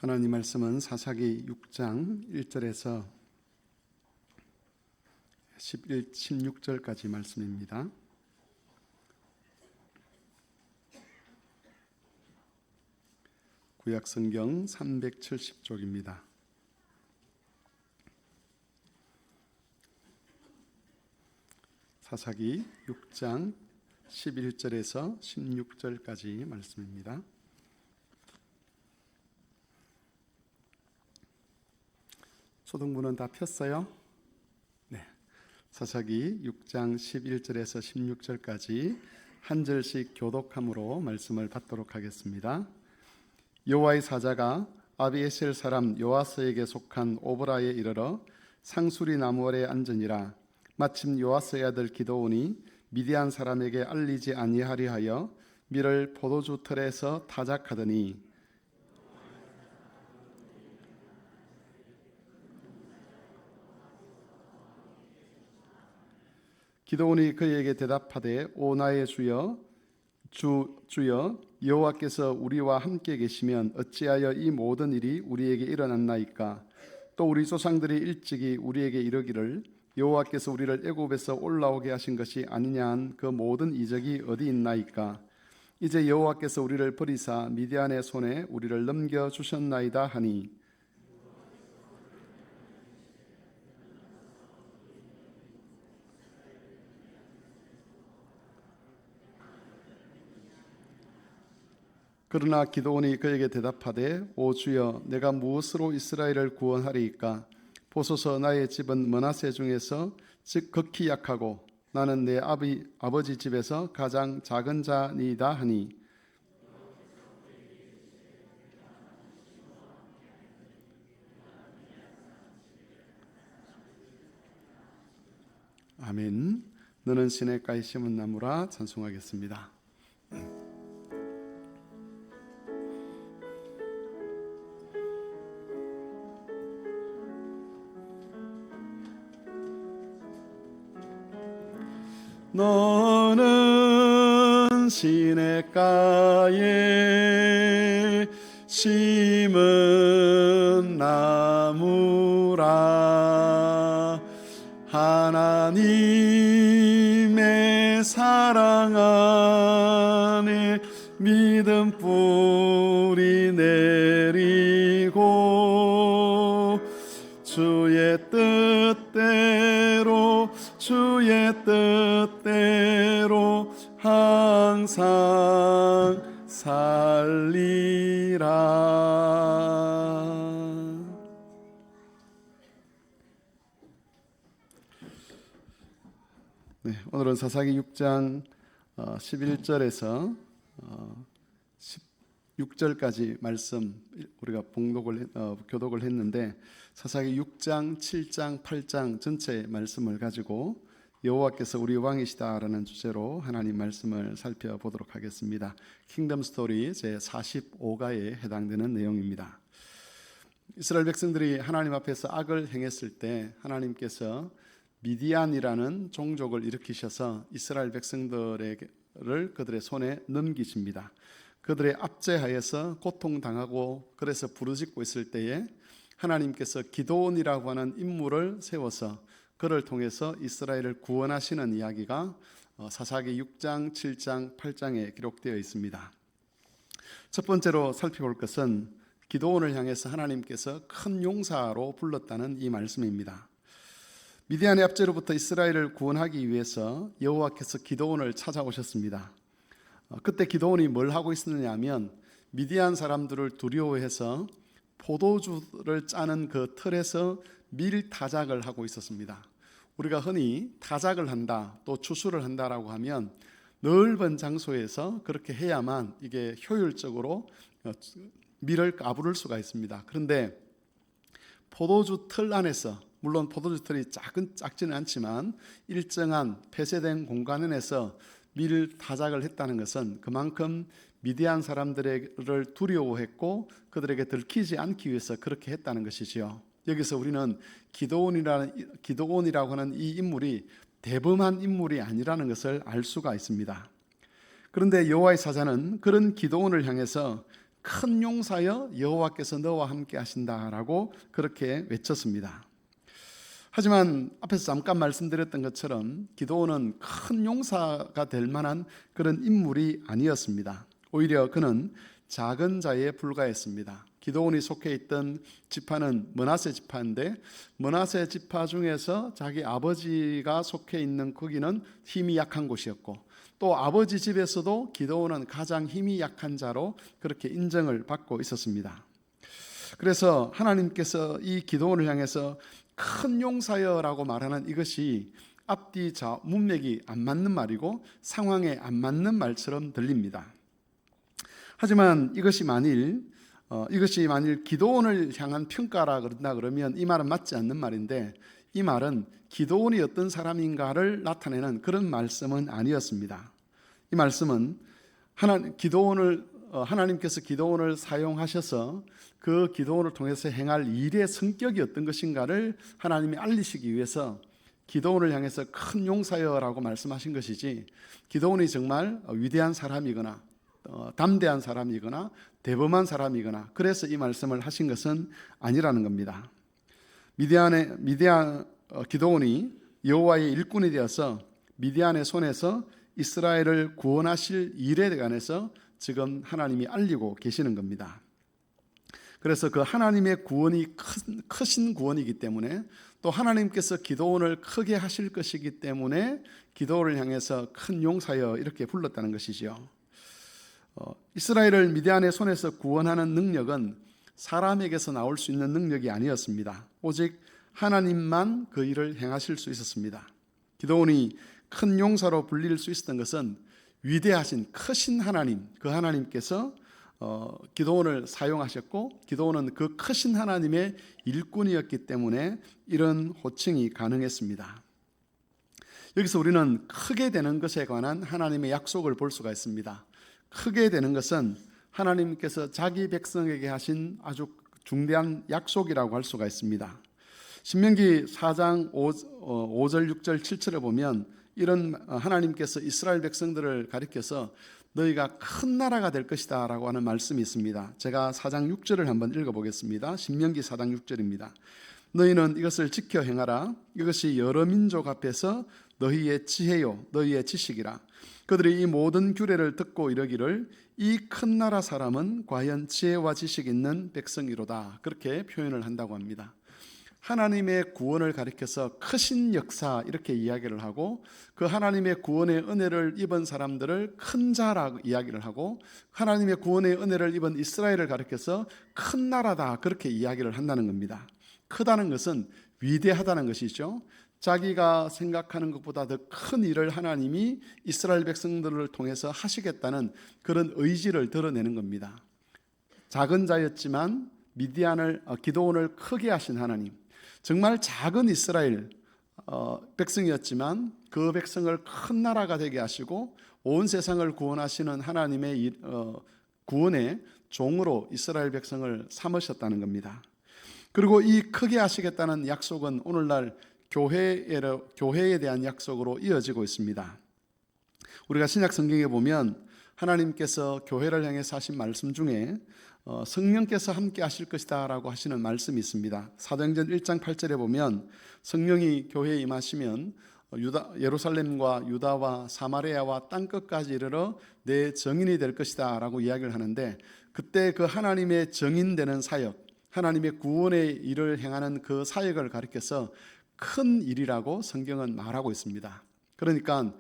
하나님 말씀은 사사기 6장 1절에서 16절까지 말씀입니다. 구약성경 370쪽입니다. 사사기 6장 11절에서 16절까지 말씀입니다. 초등부는 다 폈어요? 네. 사사기 6장 11절에서 16절까지 한 절씩 교독함으로 말씀을 받도록 하겠습니다. 여호와의 사자가 아비에셀 사람 요아스에게 속한 오브라에 이르러 상수리 나무 아래 앉으니라. 마침 요아스의 아들 기드온이 미디안 사람에게 알리지 아니하리 하여 밀을 포도주 틀에서 타작하더니 기드온이 그에게 대답하되 오 나의 주여 주여 여호와께서 우리와 함께 계시면 어찌하여 이 모든 일이 우리에게 일어났나이까. 또 우리 조상들이 일찍이 우리에게 이르기를 여호와께서 우리를 애굽에서 올라오게 하신 것이 아니냐 한 그 모든 이적이 어디 있나이까. 이제 여호와께서 우리를 버리사 미디안의 손에 우리를 넘겨 주셨나이다 하니 그러나 기드온이 그에게 대답하되 오 주여 내가 무엇으로 이스라엘을 구원하리이까. 보소서 나의 집은 므낫세 중에서 즉 극히 약하고 나는 내 아버지 집에서 가장 작은 자니이다 하니 아멘. 너는 시냇가에 심은 나무라. 찬송하겠습니다. 너는 시냇가에 심은 나무라. 하나님의 사랑 안에 믿음 뿌리 내리고 주의 뜻대로 항상 살리라. 네, 오늘은 사사기 6장 11절에서 16절까지 말씀 우리가 교독을 했는데 사사기 6장, 7장, 8장 전체 말씀을 가지고 여호와께서 우리 왕이시다라는 주제로 하나님 말씀을 살펴보도록 하겠습니다. 킹덤 스토리 제 45가에 해당되는 내용입니다. 이스라엘 백성들이 하나님 앞에서 악을 행했을 때 하나님께서 미디안이라는 종족을 일으키셔서 이스라엘 백성들을 그들의 손에 넘기십니다. 그들의 압제하에서 고통당하고 그래서 부르짖고 있을 때에 하나님께서 기드온이라고 하는 인물을 세워서 그를 통해서 이스라엘을 구원하시는 이야기가 사사기 6장, 7장, 8장에 기록되어 있습니다. 첫 번째로 살펴볼 것은 기드온을 향해서 하나님께서 큰 용사로 불렀다는 이 말씀입니다. 미디안의 압제로부터 이스라엘을 구원하기 위해서 여호와께서 기드온을 찾아오셨습니다. 그때 기드온이 뭘 하고 있었느냐 하면 미디안 사람들을 두려워해서 포도주를 짜는 그 틀에서 밀 타작을 하고 있었습니다. 우리가 흔히 타작을 한다, 또 추수를 한다라고 하면 넓은 장소에서 그렇게 해야만 이게 효율적으로 밀을 까부를 수가 있습니다. 그런데 포도주 틀 안에서, 물론 포도주 틀이 작지는 않지만 일정한 폐쇄된 공간 안에서 밀 타작을 했다는 것은 그만큼 미디안 사람들을 두려워했고 그들에게 들키지 않기 위해서 그렇게 했다는 것이지요. 여기서 우리는 기드온이라고 하는 이 인물이 대범한 인물이 아니라는 것을 알 수가 있습니다. 그런데 여호와의 사자는 그런 기드온을 향해서 큰 용사여 여호와께서 너와 함께 하신다라고 그렇게 외쳤습니다. 하지만 앞에서 잠깐 말씀드렸던 것처럼 기드온은 큰 용사가 될 만한 그런 인물이 아니었습니다. 오히려 그는 작은 자에 불과했습니다. 기드온이 속해 있던 지파는 므낫세 지파인데 므낫세 지파 중에서 자기 아버지가 속해 있는 거기는 힘이 약한 곳이었고 또 아버지 집에서도 기드온은 가장 힘이 약한 자로 그렇게 인정을 받고 있었습니다. 그래서 하나님께서 이 기드온을 향해서 큰 용사여라고 말하는 이것이 앞뒤 문맥이 안 맞는 말이고 상황에 안 맞는 말처럼 들립니다. 하지만 이것이 만일 기드온을 향한 평가라 그런다 그러면 이 말은 맞지 않는 말인데 이 말은 기드온이 어떤 사람인가를 나타내는 그런 말씀은 아니었습니다. 이 말씀은 하나님께서 기드온을 사용하셔서 그 기드온을 통해서 행할 일의 성격이 어떤 것인가를 하나님이 알리시기 위해서 기드온을 향해서 큰 용사여라고 말씀하신 것이지 기드온이 정말 위대한 사람이거나 담대한 사람이거나 대범한 사람이거나 그래서 이 말씀을 하신 것은 아니라는 겁니다. 기드온이 여호와의 일꾼이 되어서 미디안의 손에서 이스라엘을 구원하실 일에 관해서 지금 하나님이 알리고 계시는 겁니다. 그래서 그 하나님의 구원이 크신 구원이기 때문에 또 하나님께서 기드온을 크게 하실 것이기 때문에 기드온을 향해서 큰 용사여 이렇게 불렀다는 것이죠. 이스라엘을 미디안의 손에서 구원하는 능력은 사람에게서 나올 수 있는 능력이 아니었습니다. 오직 하나님만 그 일을 행하실 수 있었습니다. 기드온이 큰 용사로 불릴 수 있었던 것은 위대하신 크신 하나님, 그 하나님께서 기드온을 사용하셨고 기드온은 그 크신 하나님의 일꾼이었기 때문에 이런 호칭이 가능했습니다. 여기서 우리는 크게 되는 것에 관한 하나님의 약속을 볼 수가 있습니다. 크게 되는 것은 하나님께서 자기 백성에게 하신 아주 중대한 약속이라고 할 수가 있습니다. 신명기 4장 5절, 6절, 7절에 보면 이런 하나님께서 이스라엘 백성들을 가리켜서 너희가 큰 나라가 될 것이다 라고 하는 말씀이 있습니다. 제가 4장 6절을 한번 읽어보겠습니다. 신명기 4장 6절입니다. 너희는 이것을 지켜 행하라. 이것이 여러 민족 앞에서 너희의 지혜요 너희의 지식이라. 그들이 이 모든 규례를 듣고 이르기를 이 큰 나라 사람은 과연 지혜와 지식 있는 백성이로다. 그렇게 표현을 한다고 합니다. 하나님의 구원을 가리켜서 크신 역사 이렇게 이야기를 하고 그 하나님의 구원의 은혜를 입은 사람들을 큰 자라고 이야기를 하고 하나님의 구원의 은혜를 입은 이스라엘을 가리켜서 큰 나라다 그렇게 이야기를 한다는 겁니다. 크다는 것은 위대하다는 것이죠. 자기가 생각하는 것보다 더 큰 일을 하나님이 이스라엘 백성들을 통해서 하시겠다는 그런 의지를 드러내는 겁니다. 작은 자였지만 기드온을 크게 하신 하나님, 정말 작은 이스라엘 백성이었지만 그 백성을 큰 나라가 되게 하시고 온 세상을 구원하시는 하나님의 구원의 종으로 이스라엘 백성을 삼으셨다는 겁니다. 그리고 이 크게 하시겠다는 약속은 오늘날 교회에 대한 약속으로 이어지고 있습니다. 우리가 신약 성경에 보면 하나님께서 교회를 향해서 하신 말씀 중에 성령께서 함께 하실 것이다 라고 하시는 말씀이 있습니다. 사도행전 1장 8절에 보면 성령이 교회에 임하시면 예루살렘과 유다와 사마리아와 땅끝까지 이르러 내 증인이 될 것이다 라고 이야기를 하는데 그때 그 하나님의 증인되는 사역, 하나님의 구원의 일을 행하는 그 사역을 가리켜서 큰 일이라고 성경은 말하고 있습니다. 그러니까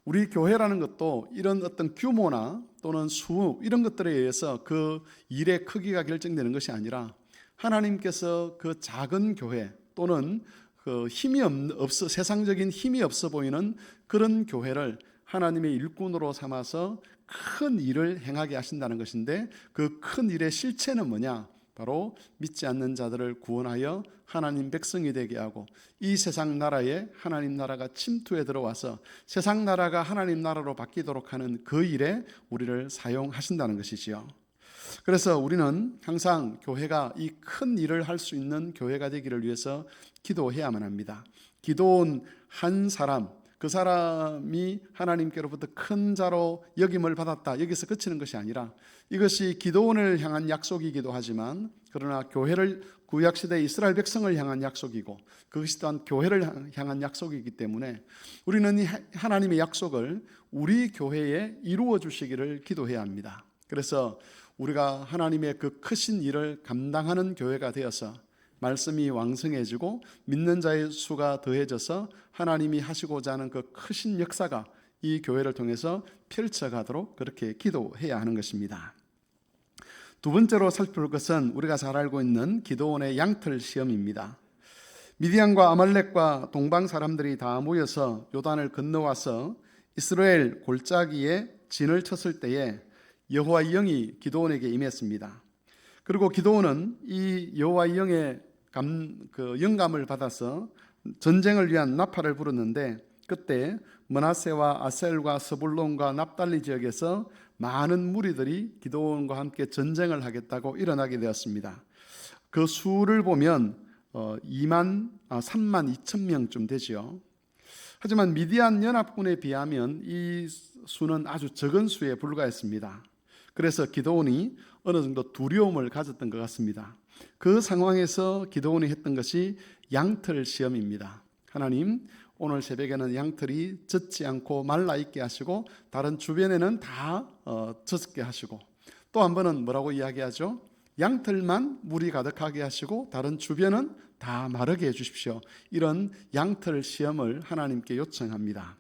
우리 교회라는 것도 이런 어떤 규모나 또는 수 이런 것들에 의해서 그 일의 크기가 결정되는 것이 아니라 하나님께서 그 작은 교회 또는 그 세상적인 힘이 없어 보이는 그런 교회를 하나님의 일꾼으로 삼아서 큰 일을 행하게 하신다는 것인데 그 큰 일의 실체는 뭐냐? 바로 믿지 않는 자들을 구원하여 하나님 백성이 되게 하고 이 세상 나라에 하나님 나라가 침투해 들어와서 세상 나라가 하나님 나라로 바뀌도록 하는 그 일에 우리를 사용하신다는 것이지요. 그래서 우리는 항상 교회가 이 큰 일을 할 수 있는 교회가 되기를 위해서 기도해야만 합니다. 기도원 한 사람, 그 사람이 하나님께로부터 큰 자로 여김을 받았다, 여기서 그치는 것이 아니라 이것이 기도원을 향한 약속이기도 하지만, 그러나 교회를, 구약시대 이스라엘 백성을 향한 약속이고 그것이 또한 교회를 향한 약속이기 때문에 우리는 이 하나님의 약속을 우리 교회에 이루어 주시기를 기도해야 합니다. 그래서 우리가 하나님의 그 크신 일을 감당하는 교회가 되어서 말씀이 왕성해지고 믿는 자의 수가 더해져서 하나님이 하시고자 하는 그 크신 역사가 이 교회를 통해서 펼쳐가도록 그렇게 기도해야 하는 것입니다. 두 번째로 살펴볼 것은 우리가 잘 알고 있는 기도원의 양털 시험입니다. 미디안과 아말렉과 동방 사람들이 다 모여서 요단을 건너와서 이스라엘 골짜기에 진을 쳤을 때에 여호와의 영이 기도원에게 임했습니다. 그리고 기도원은 이 여호와의 영의 영감을 받아서 전쟁을 위한 나팔을 불었는데, 그때 므낫세와 아셀과 스불론과 납달리 지역에서 많은 무리들이 기도원과 함께 전쟁을 하겠다고 일어나게 되었습니다. 그 수를 보면 3만 2천 명쯤 되지요. 하지만 미디안 연합군에 비하면 이 수는 아주 적은 수에 불과했습니다. 그래서 기도원이 어느 정도 두려움을 가졌던 것 같습니다. 그 상황에서 기도원이 했던 것이 양털 시험입니다. 하나님, 오늘 새벽에는 양털이 젖지 않고 말라있게 하시고 다른 주변에는 다 젖게 하시고, 또 한 번은 뭐라고 이야기하죠? 양털만 물이 가득하게 하시고 다른 주변은 다 마르게 해주십시오. 이런 양털 시험을 하나님께 요청합니다.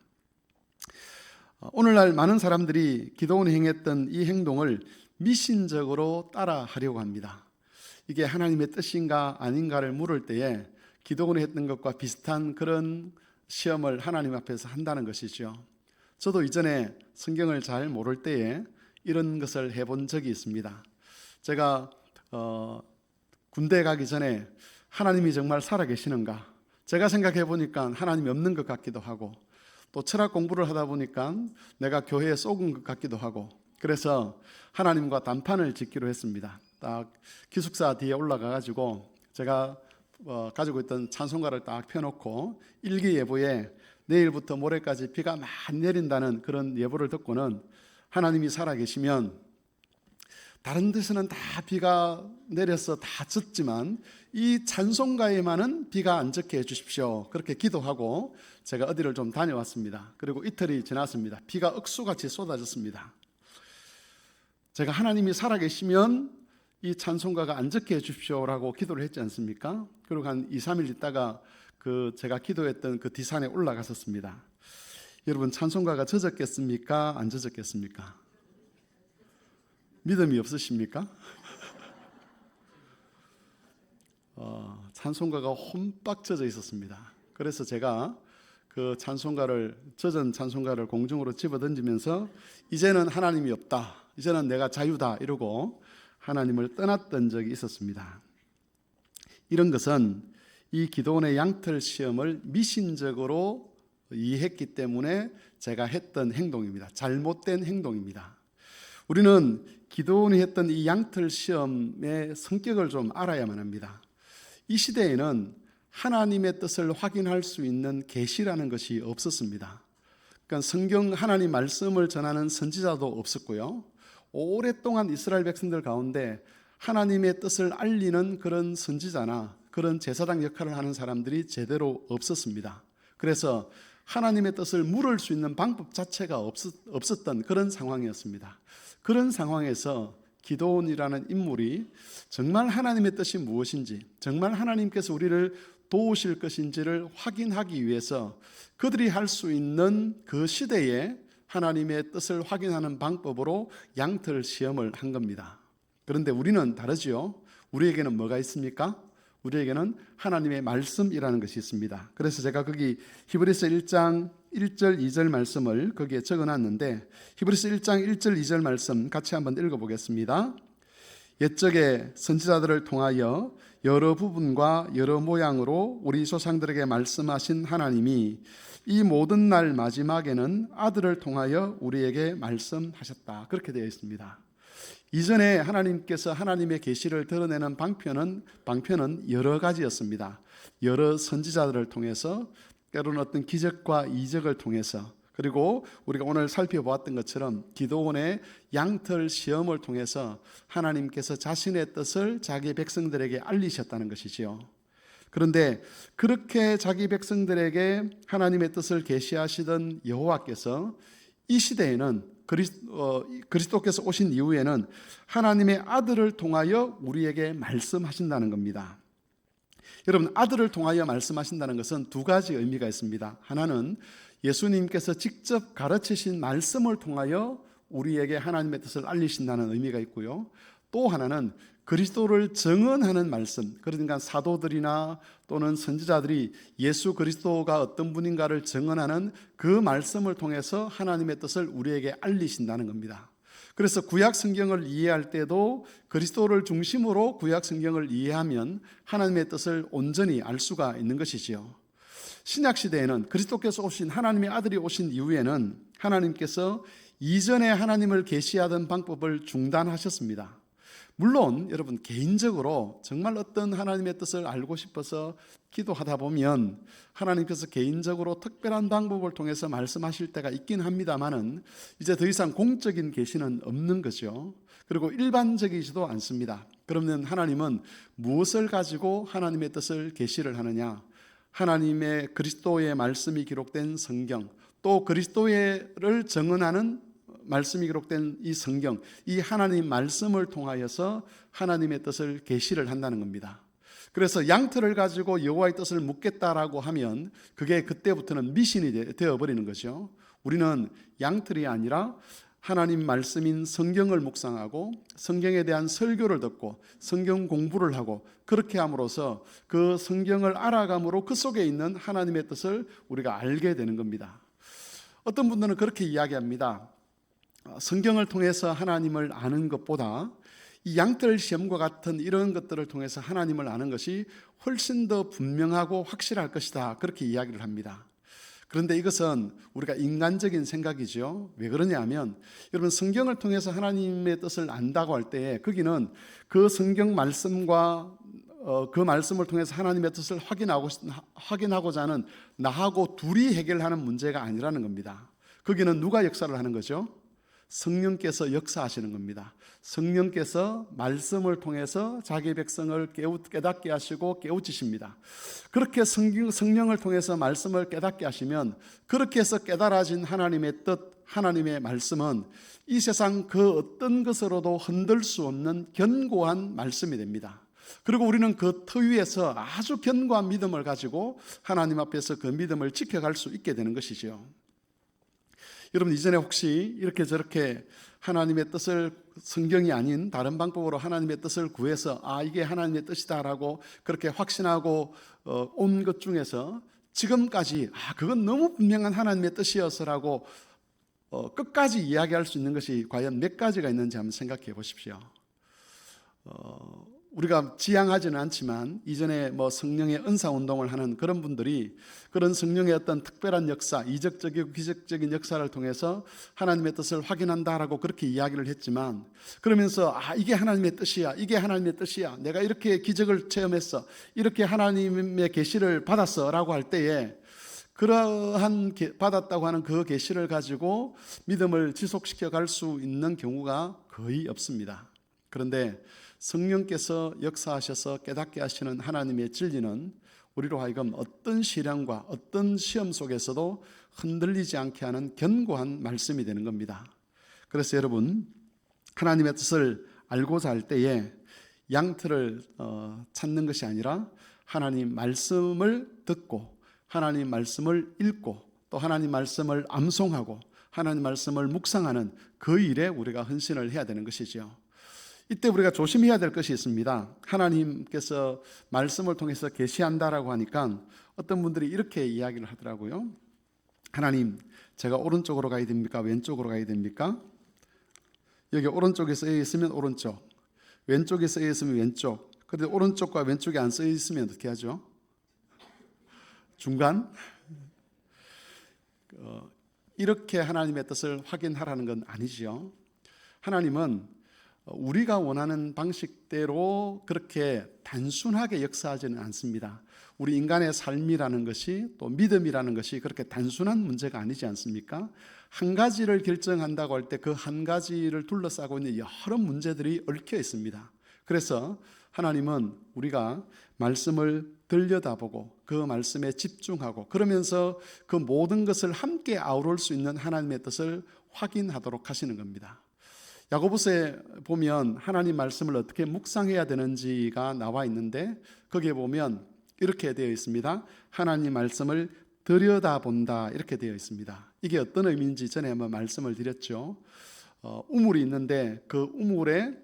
오늘날 많은 사람들이 기도원이 행했던 이 행동을 미신적으로 따라하려고 합니다. 이게 하나님의 뜻인가 아닌가를 물을 때에 기도원이 했던 것과 비슷한 그런 시험을 하나님 앞에서 한다는 것이죠. 저도 이전에 성경을 잘 모를 때에 이런 것을 해본 적이 있습니다. 제가 군대에 가기 전에 하나님이 정말 살아계시는가, 제가 생각해 보니까 하나님이 없는 것 같기도 하고, 또 철학 공부를 하다 보니까 내가 교회에 속은 것 같기도 하고, 그래서 하나님과 단판을 짓기로 했습니다. 딱 기숙사 뒤에 올라가 가지고 제가 가지고 있던 찬송가를 딱 펴놓고 일기예보에 내일부터 모레까지 비가 많이 내린다는 그런 예보를 듣고는 하나님이 살아계시면 다른 데서는 다 비가 내려서 다 젖지만 이 찬송가에만은 비가 안 젖게 해주십시오, 그렇게 기도하고 제가 어디를 좀 다녀왔습니다. 그리고 이틀이 지났습니다. 비가 억수같이 쏟아졌습니다. 제가 하나님이 살아계시면 이 찬송가가 안 젖게 해주십시오라고 기도를 했지 않습니까? 그리고 한 2, 3일 있다가 제가 기도했던 그 뒷산에 올라갔었습니다. 여러분, 찬송가가 젖었겠습니까? 안 젖었겠습니까? 믿음이 없으십니까? 찬송가가 홈박 젖어 있었습니다. 그래서 제가 그 젖은 찬송가를 공중으로 집어던지면서 이제는 하나님이 없다, 이제는 내가 자유다 이러고 하나님을 떠났던 적이 있었습니다. 이런 것은 이 기도원의 양털 시험을 미신적으로 이해했기 때문에 제가 했던 행동입니다. 잘못된 행동입니다. 우리는 기도원이 했던 이 양털 시험의 성격을 좀 알아야만 합니다. 이 시대에는 하나님의 뜻을 확인할 수 있는 계시라는 것이 없었습니다. 그러니까 성경 하나님 말씀을 전하는 선지자도 없었고요. 오랫동안 이스라엘 백성들 가운데 하나님의 뜻을 알리는 그런 선지자나 그런 제사장 역할을 하는 사람들이 제대로 없었습니다. 그래서 하나님의 뜻을 물을 수 있는 방법 자체가 없었던 그런 상황이었습니다. 그런 상황에서 기도원이라는 인물이 정말 하나님의 뜻이 무엇인지, 정말 하나님께서 우리를 도우실 것인지를 확인하기 위해서 그들이 할 수 있는 그 시대에 하나님의 뜻을 확인하는 방법으로 양털 시험을 한 겁니다. 그런데 우리는 다르지요. 우리에게는 뭐가 있습니까? 우리에게는 하나님의 말씀이라는 것이 있습니다. 그래서 제가 거기 히브리서 1장 1절 2절 말씀을 거기에 적어놨는데, 히브리서 1장 1절 2절 말씀 같이 한번 읽어보겠습니다. 옛적에 선지자들을 통하여 여러 부분과 여러 모양으로 우리 조상들에게 말씀하신 하나님이 이 모든 날 마지막에는 아들을 통하여 우리에게 말씀하셨다, 그렇게 되어 있습니다. 이전에 하나님께서 하나님의 계시를 드러내는 방편은 여러 가지였습니다. 여러 선지자들을 통해서 때로는 어떤 기적과 이적을 통해서, 그리고 우리가 오늘 살펴보았던 것처럼 기도원의 양털 시험을 통해서 하나님께서 자신의 뜻을 자기 백성들에게 알리셨다는 것이지요. 그런데 그렇게 자기 백성들에게 하나님의 뜻을 계시하시던 여호와께서 이 시대에는 그리스도께서 오신 이후에는 하나님의 아들을 통하여 우리에게 말씀하신다는 겁니다. 여러분, 아들을 통하여 말씀하신다는 것은 두 가지 의미가 있습니다. 하나는 예수님께서 직접 가르치신 말씀을 통하여 우리에게 하나님의 뜻을 알리신다는 의미가 있고요. 또 하나는 그리스도를 증언하는 말씀, 그러니까 사도들이나 또는 선지자들이 예수 그리스도가 어떤 분인가를 증언하는 그 말씀을 통해서 하나님의 뜻을 우리에게 알리신다는 겁니다. 그래서 구약 성경을 이해할 때도 그리스도를 중심으로 구약 성경을 이해하면 하나님의 뜻을 온전히 알 수가 있는 것이지요. 신약 시대에는 그리스도께서 오신, 하나님의 아들이 오신 이후에는 하나님께서 이전에 하나님을 계시하던 방법을 중단하셨습니다. 물론 여러분, 개인적으로 정말 어떤 하나님의 뜻을 알고 싶어서 기도하다 보면 하나님께서 개인적으로 특별한 방법을 통해서 말씀하실 때가 있긴 합니다만은 이제 더 이상 공적인 계시는 없는 거죠. 그리고 일반적이지도 않습니다. 그러면 하나님은 무엇을 가지고 하나님의 뜻을 계시를 하느냐? 하나님의 그리스도의 말씀이 기록된 성경, 또 그리스도를 증언하는 말씀이 기록된 이 성경, 이 하나님 말씀을 통하여서 하나님의 뜻을 계시를 한다는 겁니다. 그래서 양털을 가지고 여호와의 뜻을 묻겠다라고 하면 그게 그때부터는 미신이 되어버리는 거죠. 우리는 양털이 아니라 하나님 말씀인 성경을 묵상하고 성경에 대한 설교를 듣고 성경 공부를 하고, 그렇게 함으로써 그 성경을 알아감으로 그 속에 있는 하나님의 뜻을 우리가 알게 되는 겁니다. 어떤 분들은 그렇게 이야기합니다. 성경을 통해서 하나님을 아는 것보다 이 양털 시험과 같은 이런 것들을 통해서 하나님을 아는 것이 훨씬 더 분명하고 확실할 것이다, 그렇게 이야기를 합니다. 그런데 이것은 우리가 인간적인 생각이죠. 왜 그러냐면 여러분, 성경을 통해서 하나님의 뜻을 안다고 할 때 거기는 그 성경 말씀과 그 말씀을 통해서 하나님의 뜻을 확인하고자 하는 나하고 둘이 해결하는 문제가 아니라는 겁니다. 거기는 누가 역사를 하는 거죠? 성령께서 역사하시는 겁니다. 성령께서 말씀을 통해서 자기 백성을 깨닫게 하시고 깨우치십니다. 그렇게 성령을 통해서 말씀을 깨닫게 하시면, 그렇게 해서 깨달아진 하나님의 뜻, 하나님의 말씀은 이 세상 그 어떤 것으로도 흔들 수 없는 견고한 말씀이 됩니다. 그리고 우리는 그 터 위에서 아주 견고한 믿음을 가지고 하나님 앞에서 그 믿음을 지켜갈 수 있게 되는 것이죠. 여러분, 이전에 혹시 이렇게 저렇게 하나님의 뜻을 성경이 아닌 다른 방법으로 하나님의 뜻을 구해서 이게 하나님의 뜻이다라고 그렇게 확신하고 온 것 중에서 지금까지 그건 너무 분명한 하나님의 뜻이어서라고 끝까지 이야기할 수 있는 것이 과연 몇 가지가 있는지 한번 생각해 보십시오. 우리가 지향하지는 않지만 이전에 성령의 은사운동을 하는 그런 분들이 그런 성령의 어떤 특별한 역사, 이적적이고 기적적인 역사를 통해서 하나님의 뜻을 확인한다라고 그렇게 이야기를 했지만, 그러면서 이게 하나님의 뜻이야, 이게 하나님의 뜻이야, 내가 이렇게 기적을 체험했어, 이렇게 하나님의 계시를 받았어 라고 할 때에 그러한 받았다고 하는 그 계시를 가지고 믿음을 지속시켜 갈 수 있는 경우가 거의 없습니다. 그런데 성령께서 역사하셔서 깨닫게 하시는 하나님의 진리는 우리로 하여금 어떤 시련과 어떤 시험 속에서도 흔들리지 않게 하는 견고한 말씀이 되는 겁니다. 그래서 여러분, 하나님의 뜻을 알고자 할 때에 양털을 찾는 것이 아니라 하나님 말씀을 듣고 하나님 말씀을 읽고 또 하나님 말씀을 암송하고 하나님 말씀을 묵상하는 그 일에 우리가 헌신을 해야 되는 것이죠. 이때 우리가 조심해야 될 것이 있습니다. 하나님께서 말씀을 통해서 계시한다라고 하니까 어떤 분들이 이렇게 이야기를 하더라고요. 하나님, 제가 오른쪽으로 가야 됩니까? 왼쪽으로 가야 됩니까? 여기 오른쪽에 쓰여 있으면 오른쪽, 왼쪽에 쓰여 있으면 왼쪽. 그런데 오른쪽과 왼쪽에 안 쓰여 있으면 어떻게 하죠? 중간? 이렇게 하나님의 뜻을 확인하라는 건 아니지요. 하나님은 우리가 원하는 방식대로 그렇게 단순하게 역사하지는 않습니다. 우리 인간의 삶이라는 것이 또 믿음이라는 것이 그렇게 단순한 문제가 아니지 않습니까? 한 가지를 결정한다고 할 때 그 한 가지를 둘러싸고 있는 여러 문제들이 얽혀 있습니다. 그래서 하나님은 우리가 말씀을 들여다보고 그 말씀에 집중하고 그러면서 그 모든 것을 함께 아우를 수 있는 하나님의 뜻을 확인하도록 하시는 겁니다. 야고보서에 보면 하나님 말씀을 어떻게 묵상해야 되는지가 나와 있는데 거기에 보면 이렇게 되어 있습니다. 하나님 말씀을 들여다본다 이렇게 되어 있습니다. 이게 어떤 의미인지 전에 한번 말씀을 드렸죠. 우물이 있는데 그 우물을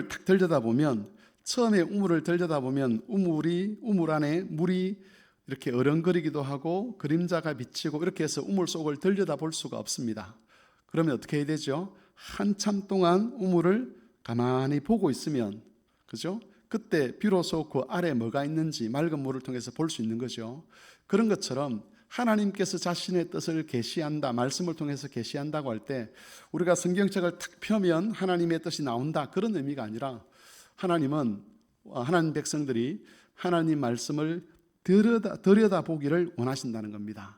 딱 들여다보면 처음에 우물을 들여다보면 우물 안에 물이 이렇게 어렁거리기도 하고 그림자가 비치고 이렇게 해서 우물 속을 들여다볼 수가 없습니다. 그러면 어떻게 해야 되죠? 한참 동안 우물을 가만히 보고 있으면 그죠? 그때 비로소 그 아래 뭐가 있는지 맑은 물을 통해서 볼 수 있는 거죠. 그런 것처럼 하나님께서 자신의 뜻을 계시한다, 말씀을 통해서 계시한다고 할 때 우리가 성경책을 탁 펴면 하나님의 뜻이 나온다 그런 의미가 아니라 하나님 백성들이 하나님 말씀을 들여다보기를 원하신다는 겁니다.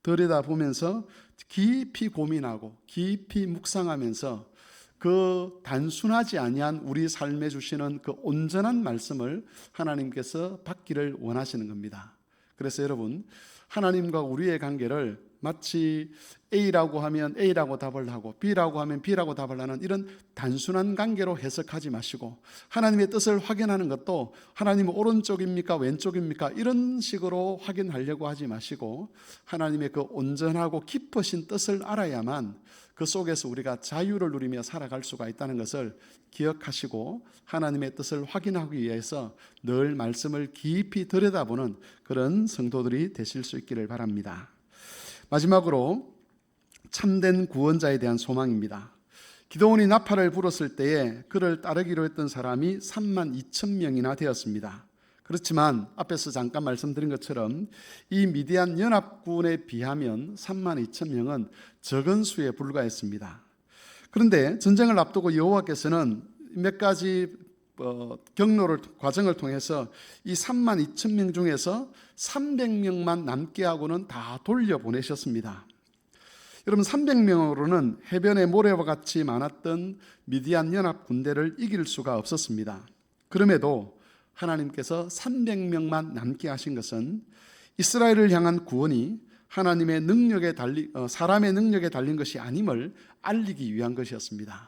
들여다보면서 깊이 고민하고 깊이 묵상하면서 그 단순하지 아니한 우리 삶에 주시는 그 온전한 말씀을 하나님께서 받기를 원하시는 겁니다. 그래서 여러분, 하나님과 우리의 관계를 마치 A라고 하면 A라고 답을 하고 B라고 하면 B라고 답을 하는 이런 단순한 관계로 해석하지 마시고 하나님의 뜻을 확인하는 것도 하나님은 오른쪽입니까 왼쪽입니까 이런 식으로 확인하려고 하지 마시고 하나님의 그 온전하고 깊으신 뜻을 알아야만 그 속에서 우리가 자유를 누리며 살아갈 수가 있다는 것을 기억하시고 하나님의 뜻을 확인하기 위해서 늘 말씀을 깊이 들여다보는 그런 성도들이 되실 수 있기를 바랍니다. 마지막으로 참된 구원자에 대한 소망입니다. 기드온이 나팔을 불었을 때에 그를 따르기로 했던 사람이 32,000명이나 되었습니다. 그렇지만 앞에서 잠깐 말씀드린 것처럼 이 미디안 연합군에 비하면 32,000명은 적은 수에 불과했습니다. 그런데 전쟁을 앞두고 여호와께서는 몇 가지 과정을 통해서 이 32,000명 중에서 300명만 남게 하고는 다 돌려보내셨습니다. 여러분 300명으로는 해변의 모래와 같이 많았던 미디안 연합 군대를 이길 수가 없었습니다. 그럼에도 하나님께서 300명만 남게 하신 것은 이스라엘을 향한 구원이 하나님의 능력에 사람의 능력에 달린 것이 아님을 알리기 위한 것이었습니다.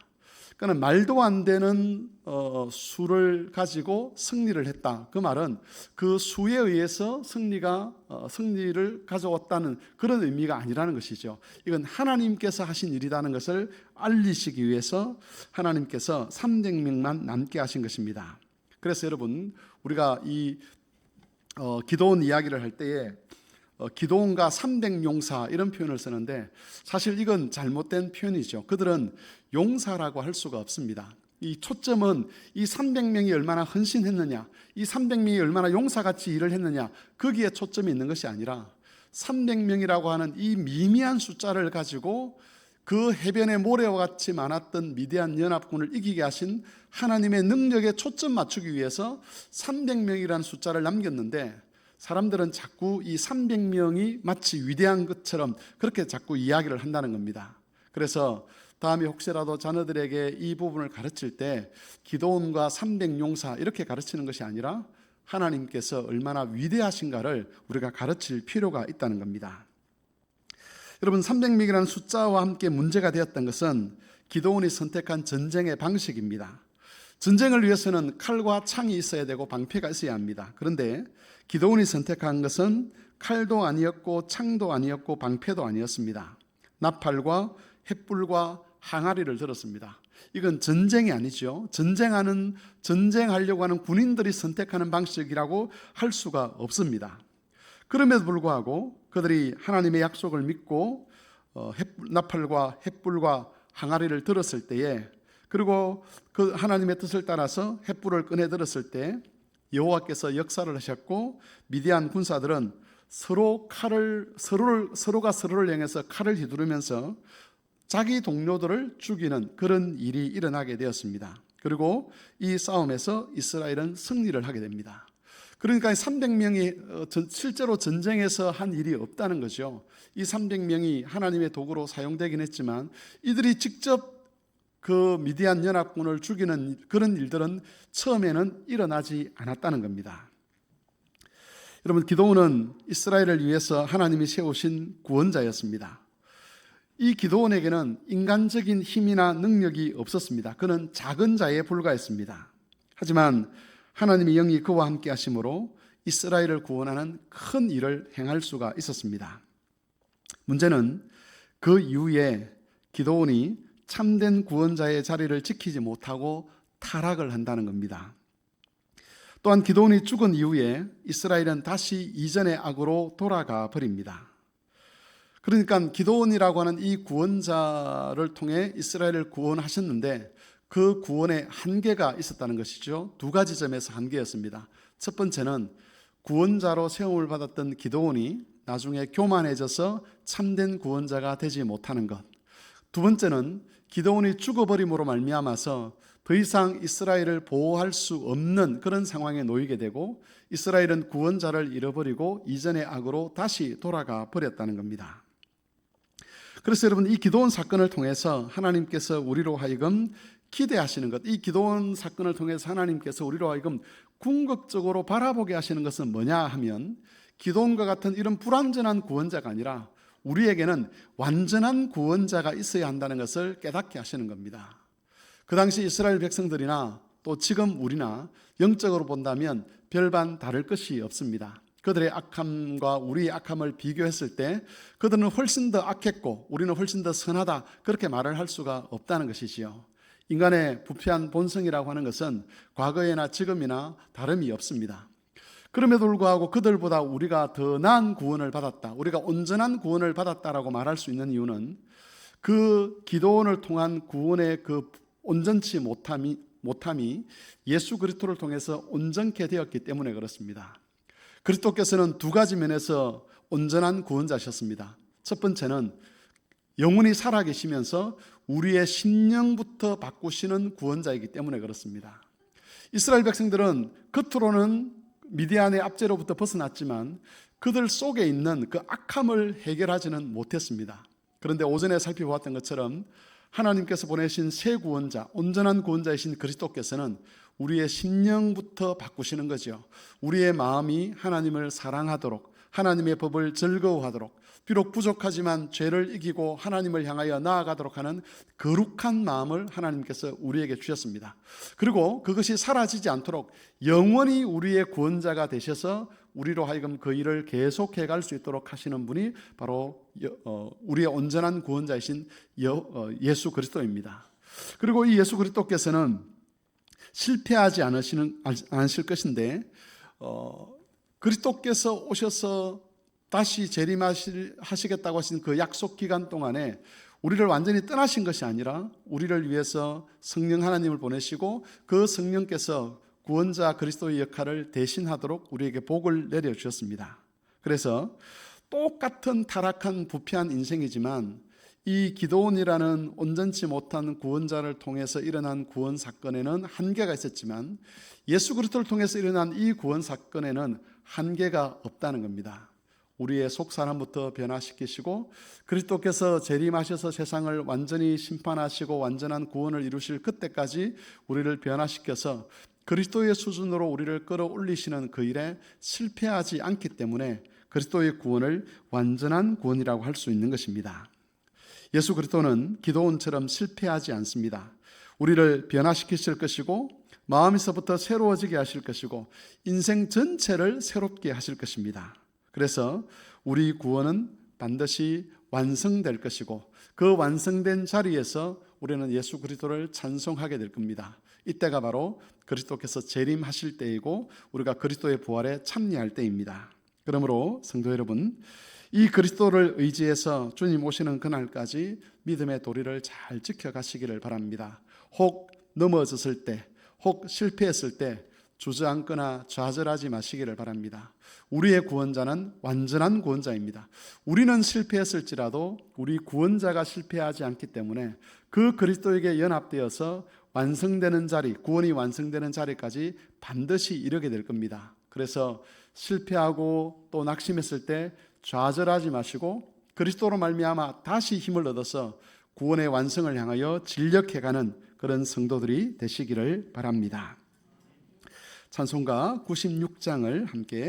그러니까 말도 안 되는 수를 가지고 승리를 했다. 그 말은 그 수에 의해서 승리를 가져왔다는 그런 의미가 아니라는 것이죠. 이건 하나님께서 하신 일이라는 것을 알리시기 위해서 하나님께서 300명만 남게 하신 것입니다. 그래서 여러분 우리가 이 기드온 이야기를 할 때에 기드온과 300용사 이런 표현을 쓰는데 사실 이건 잘못된 표현이죠. 그들은 용사라고 할 수가 없습니다. 이 초점은 이 300명이 얼마나 헌신했느냐, 이 300명이 얼마나 용사같이 일을 했느냐 거기에 초점이 있는 것이 아니라 300명이라고 하는 이 미미한 숫자를 가지고 그 해변의 모래와 같이 많았던 미디안 연합군을 이기게 하신 하나님의 능력에 초점 맞추기 위해서 300명이라는 숫자를 남겼는데 사람들은 자꾸 이 300명이 마치 위대한 것처럼 그렇게 자꾸 이야기를 한다는 겁니다. 그래서 다음에 혹시라도 자녀들에게 이 부분을 가르칠 때 기드온과 300용사 이렇게 가르치는 것이 아니라 하나님께서 얼마나 위대하신가를 우리가 가르칠 필요가 있다는 겁니다. 여러분 300명이라는 숫자와 함께 문제가 되었던 것은 기드온이 선택한 전쟁의 방식입니다. 전쟁을 위해서는 칼과 창이 있어야 되고 방패가 있어야 합니다. 그런데 기드온이 선택한 것은 칼도 아니었고 창도 아니었고 방패도 아니었습니다. 나팔과 횃불과 항아리를 들었습니다. 이건 전쟁이 아니죠. 전쟁하려고 하는 군인들이 선택하는 방식이라고 할 수가 없습니다. 그럼에도 불구하고 그들이 하나님의 약속을 믿고 나팔과 횃불과 항아리를 들었을 때에 그리고 그 하나님의 뜻을 따라서 횃불을 꺼내 들었을 때 여호와께서 역사를 하셨고 미디안 군사들은 서로가 서로를 향해서 칼을 휘두르면서 자기 동료들을 죽이는 그런 일이 일어나게 되었습니다. 그리고 이 싸움에서 이스라엘은 승리를 하게 됩니다. 그러니까 300명이 실제로 전쟁에서 한 일이 없다는 거죠. 이 300명이 하나님의 도구로 사용되긴 했지만 이들이 직접 그 미디안 연합군을 죽이는 그런 일들은 처음에는 일어나지 않았다는 겁니다. 여러분, 기드온은 이스라엘을 위해서 하나님이 세우신 구원자였습니다. 이 기드온에게는 인간적인 힘이나 능력이 없었습니다. 그는 작은 자에 불과했습니다. 하지만 하나님의 영이 그와 함께 하심으로 이스라엘을 구원하는 큰 일을 행할 수가 있었습니다. 문제는 그 이후에 기드온이 참된 구원자의 자리를 지키지 못하고 타락을 한다는 겁니다. 또한 기드온이 죽은 이후에 이스라엘은 다시 이전의 악으로 돌아가 버립니다. 그러니까 기드온이라고 하는 이 구원자를 통해 이스라엘을 구원하셨는데 그 구원에 한계가 있었다는 것이죠. 두 가지 점에서 한계였습니다. 첫 번째는 구원자로 세움을 받았던 기드온이 나중에 교만해져서 참된 구원자가 되지 못하는 것. 두 번째는 기드온이 죽어버림으로 말미암아서 더 이상 이스라엘을 보호할 수 없는 그런 상황에 놓이게 되고 이스라엘은 구원자를 잃어버리고 이전의 악으로 다시 돌아가 버렸다는 겁니다. 그래서 여러분, 이 기드온 사건을 통해서 하나님께서 우리로 하여금 기대하시는 것, 이 기드온 사건을 통해서 하나님께서 우리로 하여금 궁극적으로 바라보게 하시는 것은 뭐냐 하면 기드온과 같은 이런 불완전한 구원자가 아니라 우리에게는 완전한 구원자가 있어야 한다는 것을 깨닫게 하시는 겁니다. 그 당시 이스라엘 백성들이나 또 지금 우리나 영적으로 본다면 별반 다를 것이 없습니다. 그들의 악함과 우리의 악함을 비교했을 때 그들은 훨씬 더 악했고 우리는 훨씬 더 선하다, 그렇게 말을 할 수가 없다는 것이지요. 인간의 부패한 본성이라고 하는 것은 과거에나 지금이나 다름이 없습니다. 그럼에도 불구하고 그들보다 우리가 더 나은 구원을 받았다, 우리가 온전한 구원을 받았다라고 말할 수 있는 이유는 그 기드온을 통한 구원의 그 온전치 못함이 예수 그리스도를 통해서 온전케 되었기 때문에 그렇습니다. 그리스도께서는 두 가지 면에서 온전한 구원자셨습니다. 첫 번째는 영원히 살아계시면서 우리의 심령부터 바꾸시는 구원자이기 때문에 그렇습니다. 이스라엘 백성들은 겉으로는 미디안의 압제로부터 벗어났지만 그들 속에 있는 그 악함을 해결하지는 못했습니다. 그런데 오전에 살펴보았던 것처럼 하나님께서 보내신 새 구원자, 온전한 구원자이신 그리스도께서는 우리의 심령부터 바꾸시는 거죠. 우리의 마음이 하나님을 사랑하도록, 하나님의 법을 즐거워하도록, 비록 부족하지만 죄를 이기고 하나님을 향하여 나아가도록 하는 거룩한 마음을 하나님께서 우리에게 주셨습니다. 그리고 그것이 사라지지 않도록 영원히 우리의 구원자가 되셔서 우리로 하여금 그 일을 계속해 갈 수 있도록 하시는 분이 바로 우리의 온전한 구원자이신 예수 그리스도입니다. 그리고 이 예수 그리스도께서는 실패하지 않으실 것인데 그리스도께서 오셔서 다시 재림하시겠다고 하신 그 약속 기간 동안에 우리를 완전히 떠나신 것이 아니라 우리를 위해서 성령 하나님을 보내시고 그 성령께서 구원자 그리스도의 역할을 대신하도록 우리에게 복을 내려주셨습니다. 그래서 똑같은 타락한 부패한 인생이지만 이 기드온이라는 온전치 못한 구원자를 통해서 일어난 구원 사건에는 한계가 있었지만 예수 그리스도를 통해서 일어난 이 구원 사건에는 한계가 없다는 겁니다. 우리의 속 사람부터 변화시키시고 그리스도께서 재림하셔서 세상을 완전히 심판하시고 완전한 구원을 이루실 그때까지 우리를 변화시켜서 그리스도의 수준으로 우리를 끌어올리시는 그 일에 실패하지 않기 때문에 그리스도의 구원을 완전한 구원이라고 할 수 있는 것입니다. 예수 그리스도는 기드온처럼 실패하지 않습니다. 우리를 변화시키실 것이고 마음에서부터 새로워지게 하실 것이고 인생 전체를 새롭게 하실 것입니다. 그래서 우리 구원은 반드시 완성될 것이고 그 완성된 자리에서 우리는 예수 그리스도를 찬송하게 될 겁니다. 이때가 바로 그리스도께서 재림하실 때이고 우리가 그리스도의 부활에 참여할 때입니다. 그러므로 성도 여러분, 이 그리스도를 의지해서 주님 오시는 그날까지 믿음의 도리를 잘 지켜가시기를 바랍니다. 혹 넘어졌을 때, 혹 실패했을 때 주저앉거나 좌절하지 마시기를 바랍니다. 우리의 구원자는 완전한 구원자입니다. 우리는 실패했을지라도 우리 구원자가 실패하지 않기 때문에 그 그리스도에게 연합되어서 완성되는 자리, 구원이 완성되는 자리까지 반드시 이르게 될 겁니다. 그래서 실패하고 또 낙심했을 때 좌절하지 마시고 그리스도로 말미암아 다시 힘을 얻어서 구원의 완성을 향하여 진력해가는 그런 성도들이 되시기를 바랍니다. 찬송가 96장을 함께